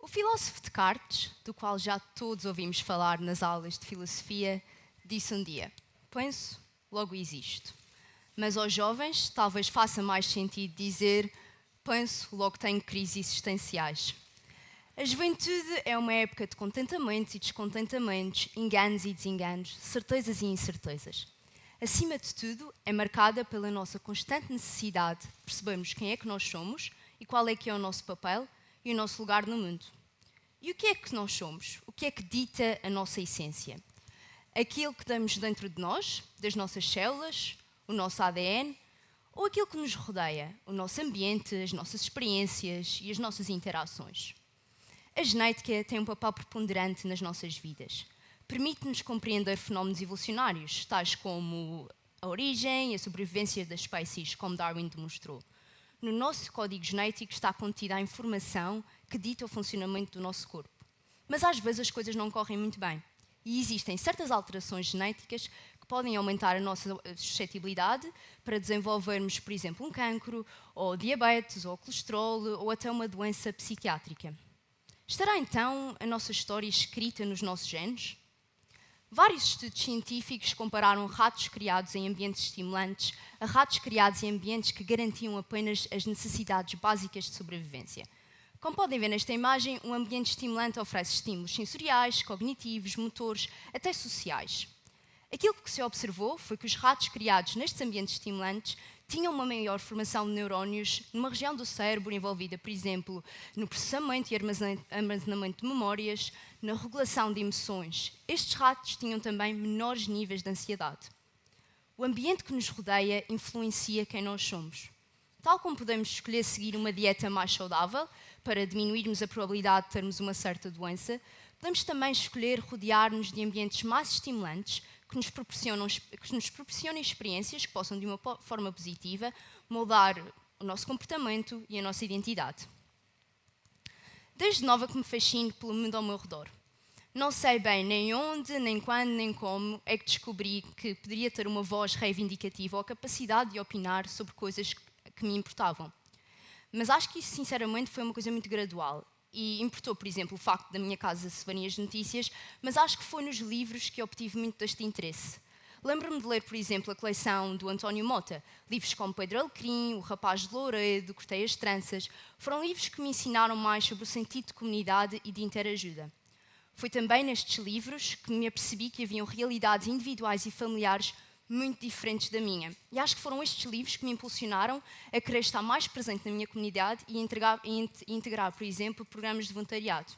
O filósofo Descartes, do qual já todos ouvimos falar nas aulas de filosofia, disse um dia: penso, logo existo. Mas aos jovens talvez faça mais sentido dizer: penso, logo tenho crises existenciais. A juventude é uma época de contentamentos e descontentamentos, enganos e desenganos, certezas e incertezas. Acima de tudo, é marcada pela nossa constante necessidade de percebermos quem é que nós somos e qual é que é o nosso papel e o nosso lugar no mundo. E o que é que nós somos? O que é que dita a nossa essência? Aquilo que temos dentro de nós, das nossas células, o nosso ADN, ou aquilo que nos rodeia, o nosso ambiente, as nossas experiências e as nossas interações? A genética tem um papel preponderante nas nossas vidas. Permite-nos compreender fenómenos evolucionários, tais como a origem e a sobrevivência das espécies, como Darwin demonstrou. No nosso código genético está contida a informação que dita o funcionamento do nosso corpo. Mas às vezes as coisas não correm muito bem. E existem certas alterações genéticas que podem aumentar a nossa suscetibilidade para desenvolvermos, por exemplo, um cancro, ou diabetes, ou colesterol, ou até uma doença psiquiátrica. Estará então a nossa história escrita nos nossos genes? Vários estudos científicos compararam ratos criados em ambientes estimulantes a ratos criados em ambientes que garantiam apenas as necessidades básicas de sobrevivência. Como podem ver nesta imagem, um ambiente estimulante oferece estímulos sensoriais, cognitivos, motores, até sociais. Aquilo que se observou foi que os ratos criados nestes ambientes estimulantes tinham uma maior formação de neurónios numa região do cérebro envolvida, por exemplo, no processamento e armazenamento de memórias, na regulação de emoções. Estes ratos tinham também menores níveis de ansiedade. O ambiente que nos rodeia influencia quem nós somos. Tal como podemos escolher seguir uma dieta mais saudável para diminuirmos a probabilidade de termos uma certa doença, podemos também escolher rodear-nos de ambientes mais estimulantes que nos proporcionem experiências que possam, de uma forma positiva, moldar o nosso comportamento e a nossa identidade. Desde nova que me fascino pelo mundo ao meu redor. Não sei bem nem onde, nem quando, nem como é que descobri que poderia ter uma voz reivindicativa ou a capacidade de opinar sobre coisas que me importavam. Mas acho que isso, sinceramente, foi uma coisa muito gradual. E importou, por exemplo, o facto da minha casa se verem as notícias, mas acho que foi nos livros que obtive muito deste interesse. Lembro-me de ler, por exemplo, a coleção do António Mota, livros como Pedro Alecrim, O Rapaz de Louredo, Cortei as Tranças. Foram livros que me ensinaram mais sobre o sentido de comunidade e de interajuda. Foi também nestes livros que me apercebi que haviam realidades individuais e familiares muito diferentes da minha. E acho que foram estes livros que me impulsionaram a querer estar mais presente na minha comunidade e integrar, por exemplo, programas de voluntariado.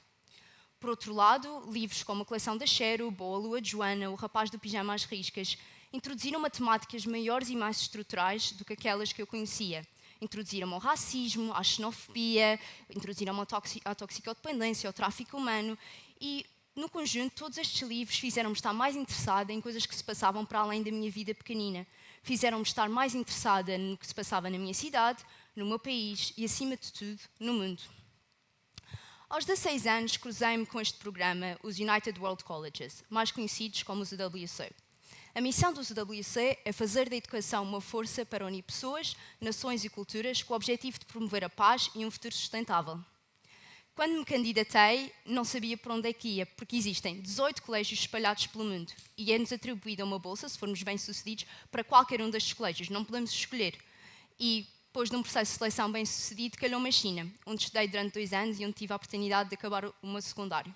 Por outro lado, livros como a coleção da Xero, Boa Lua de Joana, O Rapaz do Pijama às Riscas, introduziram matemáticas maiores e mais estruturais do que aquelas que eu conhecia. Introduziram ao racismo, à xenofobia, introduziram à toxicodependência, ao tráfico humano e, no conjunto, todos estes livros fizeram-me estar mais interessada em coisas que se passavam para além da minha vida pequenina. Fizeram-me estar mais interessada no que se passava na minha cidade, no meu país e, acima de tudo, no mundo. Aos 16 anos, cruzei-me com este programa, os United World Colleges, mais conhecidos como os UWC. A missão dos UWC é fazer da educação uma força para unir pessoas, nações e culturas com o objetivo de promover a paz e um futuro sustentável. Quando me candidatei, não sabia para onde é que ia, porque existem 18 colégios espalhados pelo mundo e é-nos atribuída uma bolsa, se formos bem-sucedidos, para qualquer um destes colégios. Não podemos escolher. E depois de um processo de seleção bem-sucedido, calhou-me a China, onde estudei durante 2 anos e onde tive a oportunidade de acabar o meu secundário.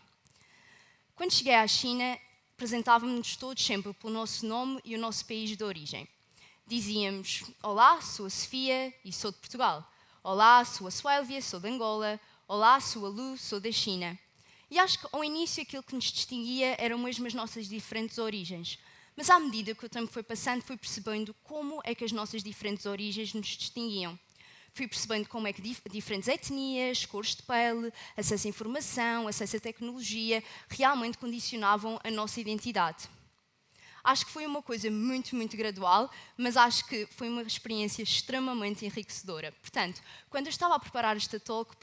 Quando cheguei à China, apresentávamos-nos todos sempre pelo nosso nome e o nosso país de origem. Dizíamos: olá, sou a Sofia e sou de Portugal. Olá, sou a Suélia, sou de Angola. Olá, sou a Lu, sou da China. E acho que ao início aquilo que nos distinguia eram mesmo as nossas diferentes origens. Mas à medida que o tempo foi passando, fui percebendo como é que as nossas diferentes origens nos distinguiam. Fui percebendo como é que diferentes etnias, cores de pele, acesso à informação, acesso à tecnologia, realmente condicionavam a nossa identidade. Acho que foi uma coisa muito, muito gradual, mas acho que foi uma experiência extremamente enriquecedora. Portanto, quando eu estava a preparar esta talk,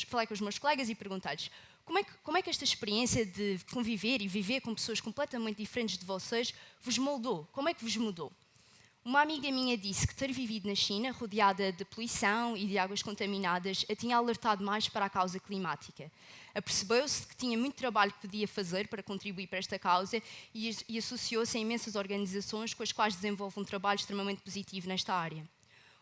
falei com os meus colegas e perguntei-lhes: como é que esta experiência de conviver e viver com pessoas completamente diferentes de vocês vos moldou? Como é que vos mudou? Uma amiga minha disse que ter vivido na China, rodeada de poluição e de águas contaminadas, a tinha alertado mais para a causa climática. Apercebeu-se que tinha muito trabalho que podia fazer para contribuir para esta causa e associou-se a imensas organizações com as quais desenvolve um trabalho extremamente positivo nesta área.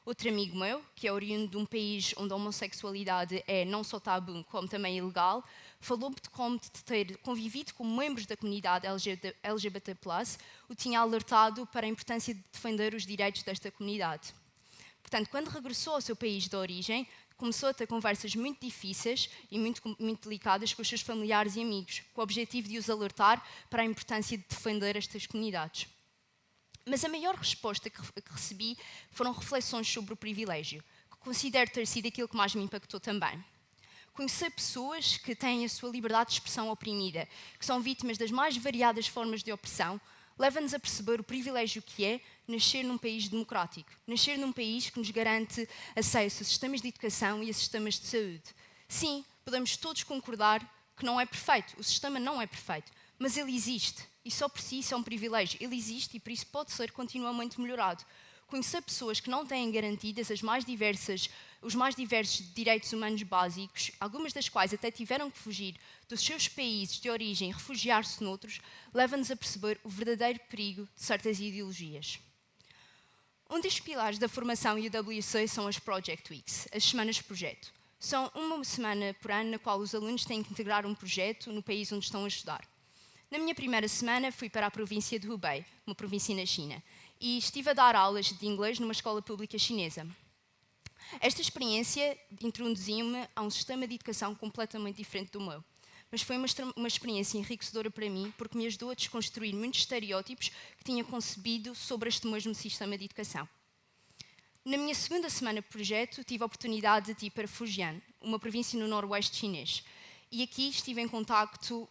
Outro amigo meu, que é oriundo de um país onde a homossexualidade é não só tabu, como também ilegal, falou-me de como de ter convivido com membros da comunidade LGBT+, o tinha alertado para a importância de defender os direitos desta comunidade. Portanto, quando regressou ao seu país de origem, começou a ter conversas muito difíceis e muito delicadas com os seus familiares e amigos, com o objetivo de os alertar para a importância de defender estas comunidades. Mas a maior resposta que recebi foram reflexões sobre o privilégio, que considero ter sido aquilo que mais me impactou também. Conhecer pessoas que têm a sua liberdade de expressão oprimida, que são vítimas das mais variadas formas de opressão, leva-nos a perceber o privilégio que é nascer num país democrático, nascer num país que nos garante acesso a sistemas de educação e a sistemas de saúde. Sim, podemos todos concordar que não é perfeito, o sistema não é perfeito, mas ele existe. E só por si isso é um privilégio. Ele existe e por isso pode ser continuamente melhorado. Conhecer pessoas que não têm garantidas os mais diversos direitos humanos básicos, algumas das quais até tiveram que fugir dos seus países de origem e refugiar-se noutros, leva-nos a perceber o verdadeiro perigo de certas ideologias. Um dos pilares da formação UWC são as Project Weeks, as semanas de projeto. São uma semana por ano na qual os alunos têm que integrar um projeto no país onde estão a estudar. Na minha primeira semana fui para a província de Hubei, uma província na China, e estive a dar aulas de inglês numa escola pública chinesa. Esta experiência introduziu-me a um sistema de educação completamente diferente do meu, mas foi uma experiência enriquecedora para mim porque me ajudou a desconstruir muitos estereótipos que tinha concebido sobre este mesmo sistema de educação. Na minha segunda semana de projeto, tive a oportunidade de ir para Fujian, uma província no noroeste chinês, e aqui estive em contacto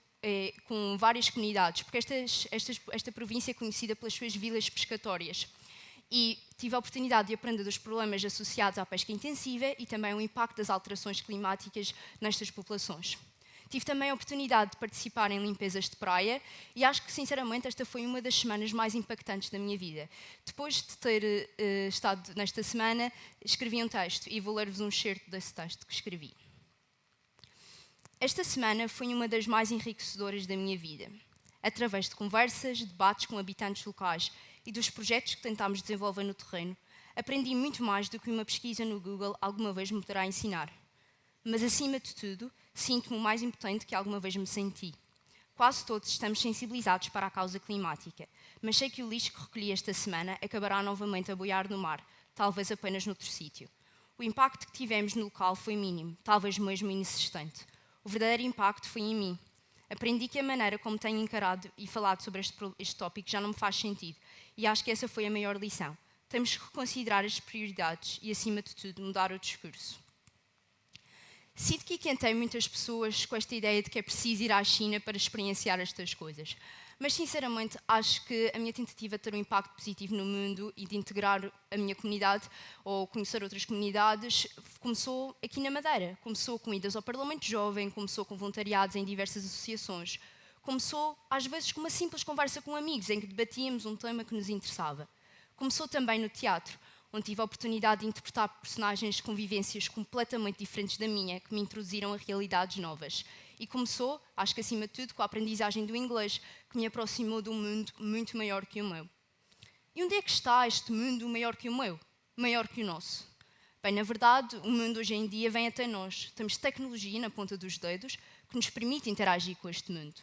com várias comunidades, porque esta província é conhecida pelas suas vilas pescatórias. E tive a oportunidade de aprender dos problemas associados à pesca intensiva e também o impacto das alterações climáticas nestas populações. Tive também a oportunidade de participar em limpezas de praia e acho que, sinceramente, esta foi uma das semanas mais impactantes da minha vida. Depois de ter estado nesta semana, escrevi um texto e vou ler-vos um excerto desse texto que escrevi. Esta semana foi uma das mais enriquecedoras da minha vida. Através de conversas, debates com habitantes locais e dos projetos que tentámos desenvolver no terreno, aprendi muito mais do que uma pesquisa no Google alguma vez me poderá ensinar. Mas, acima de tudo, sinto-me o mais impotente que alguma vez me senti. Quase todos estamos sensibilizados para a causa climática, mas sei que o lixo que recolhi esta semana acabará novamente a boiar no mar, talvez apenas noutro sítio. O impacto que tivemos no local foi mínimo, talvez mesmo inexistente. O verdadeiro impacto foi em mim. Aprendi que a maneira como tenho encarado e falado sobre este tópico já não me faz sentido, e acho que essa foi a maior lição. Temos que reconsiderar as prioridades e, acima de tudo, mudar o discurso. Sinto que aquentei muitas pessoas com esta ideia de que é preciso ir à China para experienciar estas coisas. Mas, sinceramente, acho que a minha tentativa de ter um impacto positivo no mundo e de integrar a minha comunidade ou conhecer outras comunidades começou aqui na Madeira. Começou com idas ao Parlamento Jovem, começou com voluntariados em diversas associações. Começou, às vezes, com uma simples conversa com amigos em que debatíamos um tema que nos interessava. Começou também no teatro, onde tive a oportunidade de interpretar personagens com vivências completamente diferentes da minha, que me introduziram a realidades novas. E começou, acho que acima de tudo, com a aprendizagem do inglês, que me aproximou de um mundo muito maior que o meu. E onde é que está este mundo maior que o meu? Maior que o nosso? Bem, na verdade, o mundo hoje em dia vem até nós. Temos tecnologia na ponta dos dedos que nos permite interagir com este mundo.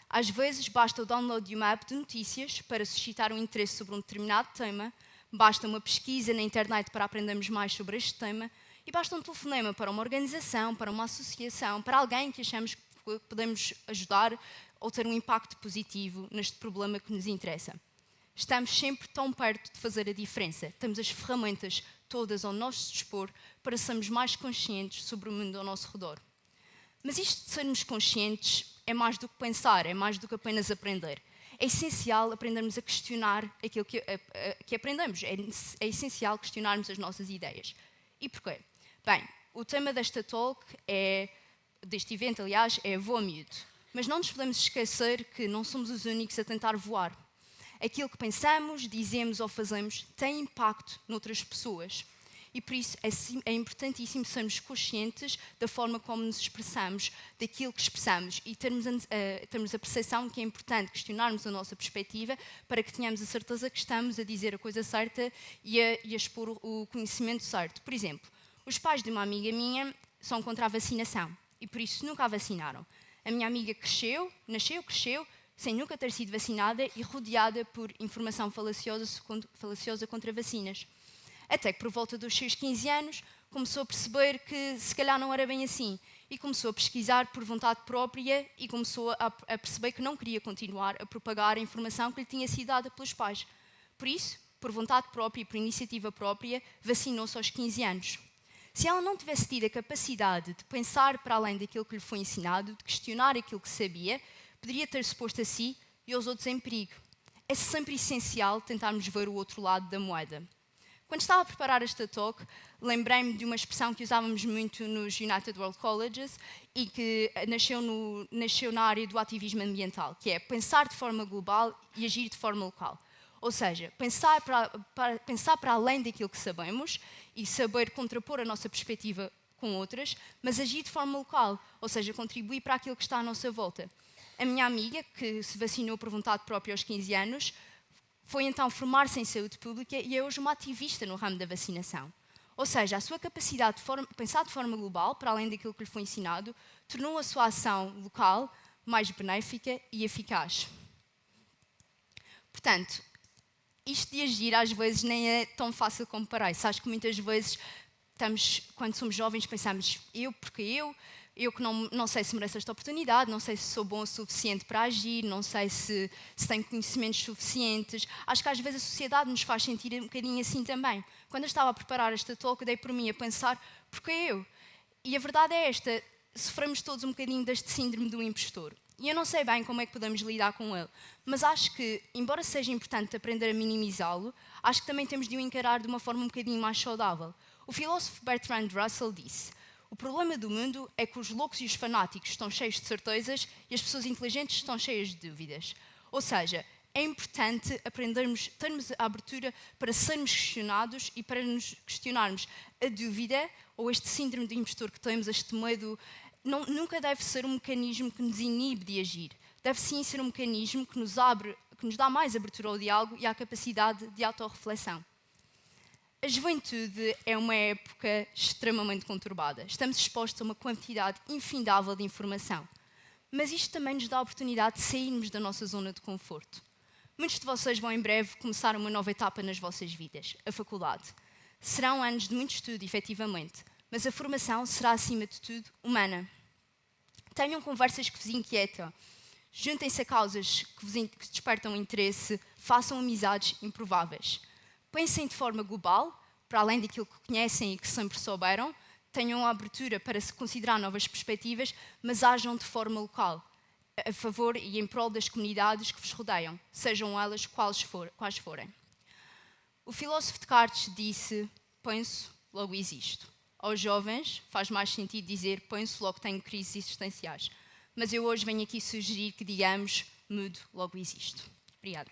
Às vezes, basta o download de uma app de notícias para suscitar um interesse sobre um determinado tema, basta uma pesquisa na internet para aprendermos mais sobre este tema, e basta um telefonema para uma organização, para uma associação, para alguém que achamos que podemos ajudar ou ter um impacto positivo neste problema que nos interessa. Estamos sempre tão perto de fazer a diferença. Temos as ferramentas todas ao nosso dispor para sermos mais conscientes sobre o mundo ao nosso redor. Mas isto de sermos conscientes é mais do que pensar, é mais do que apenas aprender. É essencial aprendermos a questionar aquilo que aprendemos. É essencial questionarmos as nossas ideias. E porquê? Bem, o tema deste evento, aliás, é Voa Miúdo. Mas não nos podemos esquecer que não somos os únicos a tentar voar. Aquilo que pensamos, dizemos ou fazemos tem impacto noutras pessoas. E por isso é importantíssimo sermos conscientes da forma como nos expressamos, daquilo que expressamos e termos a percepção que é importante questionarmos a nossa perspectiva para que tenhamos a certeza que estamos a dizer a coisa certa e a expor o conhecimento certo. Por exemplo, os pais de uma amiga minha são contra a vacinação e por isso nunca a vacinaram. A minha amiga cresceu, sem nunca ter sido vacinada e rodeada por informação falaciosa contra vacinas. Até que por volta dos seus 15 anos começou a perceber que se calhar não era bem assim e começou a pesquisar por vontade própria e começou a perceber que não queria continuar a propagar a informação que lhe tinha sido dada pelos pais. Por isso, por vontade própria e por iniciativa própria, vacinou-se aos 15 anos. Se ela não tivesse tido a capacidade de pensar para além daquilo que lhe foi ensinado, de questionar aquilo que sabia, poderia ter-se posto a si e aos outros em perigo. É sempre essencial tentarmos ver o outro lado da moeda. Quando estava a preparar esta talk, lembrei-me de uma expressão que usávamos muito nos United World Colleges e que nasceu na área do ativismo ambiental, que é pensar de forma global e agir de forma local. Ou seja, pensar para além daquilo que sabemos e saber contrapor a nossa perspectiva com outras, mas agir de forma local, ou seja, contribuir para aquilo que está à nossa volta. A minha amiga, que se vacinou por vontade própria aos 15 anos, foi então formar-se em saúde pública e é hoje uma ativista no ramo da vacinação. Ou seja, a sua capacidade de pensar de forma global, para além daquilo que lhe foi ensinado, tornou a sua ação local mais benéfica e eficaz. Portanto, isto de agir às vezes nem é tão fácil como parece. Acho que muitas vezes, quando somos jovens, pensamos porque eu que não sei se mereço esta oportunidade, não sei se sou bom o suficiente para agir, não sei se tenho conhecimentos suficientes. Acho que às vezes a sociedade nos faz sentir um bocadinho assim também. Quando eu estava a preparar esta talk, dei por mim a pensar, porque eu? E a verdade é esta, sofremos todos um bocadinho deste síndrome do impostor. E eu não sei bem como é que podemos lidar com ele, mas acho que, embora seja importante aprender a minimizá-lo, acho que também temos de o encarar de uma forma um bocadinho mais saudável. O filósofo Bertrand Russell disse: o problema do mundo é que os loucos e os fanáticos estão cheios de certezas e as pessoas inteligentes estão cheias de dúvidas. Ou seja, é importante termos a abertura para sermos questionados e para nos questionarmos. A dúvida, ou este síndrome do impostor que temos, este medo, nunca deve ser um mecanismo que nos inibe de agir. Deve sim ser um mecanismo que nos dá mais abertura ao diálogo e à capacidade de autorreflexão. A juventude é uma época extremamente conturbada. Estamos expostos a uma quantidade infindável de informação. Mas isto também nos dá a oportunidade de sairmos da nossa zona de conforto. Muitos de vocês vão em breve começar uma nova etapa nas vossas vidas, a faculdade. Serão anos de muito estudo, efetivamente, mas a formação será, acima de tudo, humana. Tenham conversas que vos inquietam. Juntem-se a causas que despertam interesse, façam amizades improváveis. Pensem de forma global, para além daquilo que conhecem e que sempre souberam, tenham a abertura para se considerar novas perspectivas, mas ajam de forma local, a favor e em prol das comunidades que vos rodeiam, sejam elas quais forem. O filósofo Descartes disse: penso, logo existo. Aos jovens faz mais sentido dizer: penso, logo tenho crises existenciais. Mas eu hoje venho aqui sugerir que digamos: mudo, logo existo. Obrigada.